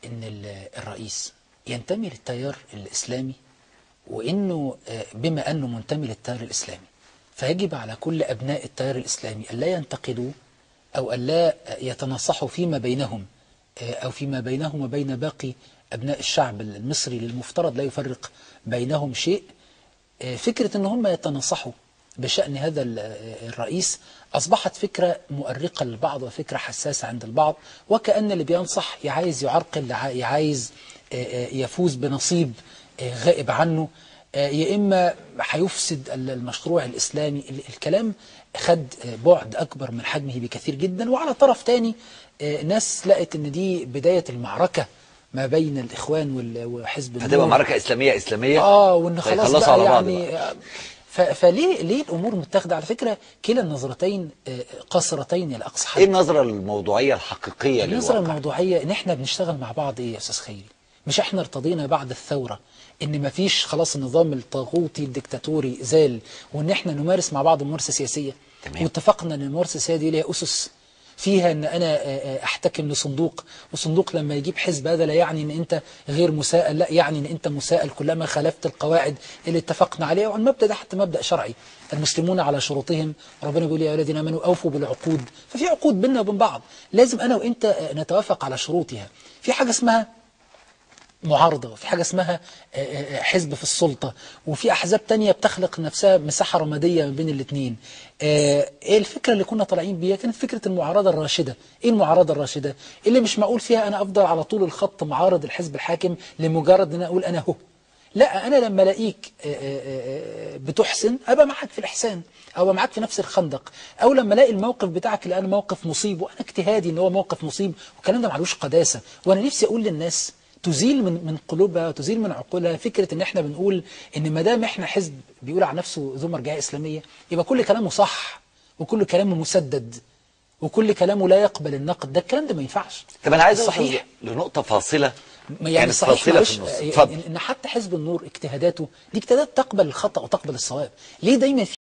ان الرئيس ينتمي للتيار الاسلامي، وانه بما انه منتمي للتيار الاسلامي فيجب على كل ابناء التيار الاسلامي الا ينتقدوا او الا يتناصحوا فيما بينهم او فيما بينهم وبين باقي ابناء الشعب المصري للمفترض لا يفرق بينهم شيء. فكرة ان هم يتناصحوا بشأن هذا الرئيس أصبحت فكرة مؤرقة للبعض وفكرة حساسة عند البعض، وكأن اللي بينصح عايز يعرقل، عايز يفوز بنصيب غائب عنه، يا إما هيفسد المشروع الإسلامي. الكلام خد بعد أكبر من حجمه بكثير جدا. وعلى طرف تاني ناس لقت ان دي بداية المعركة ما بين الإخوان وحزب النور، هتبقى معركة إسلامية وإن خلاص بقى يعني فليه الأمور متاخدة؟ على فكرة كلا النظرتين قاصرتين إلى أقصى حد. إيه النظرة الموضوعية الحقيقية للواقع؟ النظرة الموضوعية إن إحنا بنشتغل مع بعض. إيه يا أستاذ خيري؟ مش إحنا ارتضينا بعد الثورة إن مفيش خلاص النظام الطاغوتي الدكتاتوري زال، وإن إحنا نمارس مع بعض ممارسة سياسية، واتفقنا إن الممارسة السياسية دي ليها أسس فيها ان انا احتكم لصندوق، وصندوق لما يجيب حزب هذا لا يعني ان انت غير مسائل، لا يعني ان انت مسائل كلما خالفت القواعد اللي اتفقنا عليها. والمبدا ده حتى مبدا شرعي، المسلمون على شروطهم، ربنا بيقول يا ايها الذين امنوا اوفوا بالعقود. ففي عقود بيننا وبين بعض لازم انا وانت نتوافق على شروطها. في حاجه اسمها معارضة، وفي حاجة اسمها حزب في السلطة، وفي أحزاب تانية بتخلق نفسها مساحة رمادية ما بين الاثنين. ايه الفكرة اللي كنا طالعين بيها؟ كانت فكرة المعارضة الراشدة. ايه المعارضة الراشدة؟ اللي مش معقول فيها أنا أفضل على طول الخط معارض الحزب الحاكم لمجرد أن أقول أنا هو. لا، أنا لما ألاقيك بتحسن أبقى معك في الإحسان، أو أبقى معك في نفس الخندق. أو لما ألاقي الموقف بتاعك اللي أنا موقف مصيب وأنا اجتهادي إن هو موقف مصيب والكلام ده معلوش قداسة. وأنا نفسي أقول للناس تزيل من قلوبها وتزيل من عقولها فكرة ان احنا بنقول ان ما دام احنا حزب بيقول عن نفسه ذو مرجعية اسلامية يبقى كل كلامه صح وكل كلامه مسدد وكل كلامه لا يقبل النقد. ده الكلام ده ما ينفعش. طب انا عايز صحيح لنقطة فاصلة، يعني صحيح فاصلة في النص. ان حتى حزب النور اجتهاداته دي اجتهادات تقبل الخطأ وتقبل الصواب. ليه دايما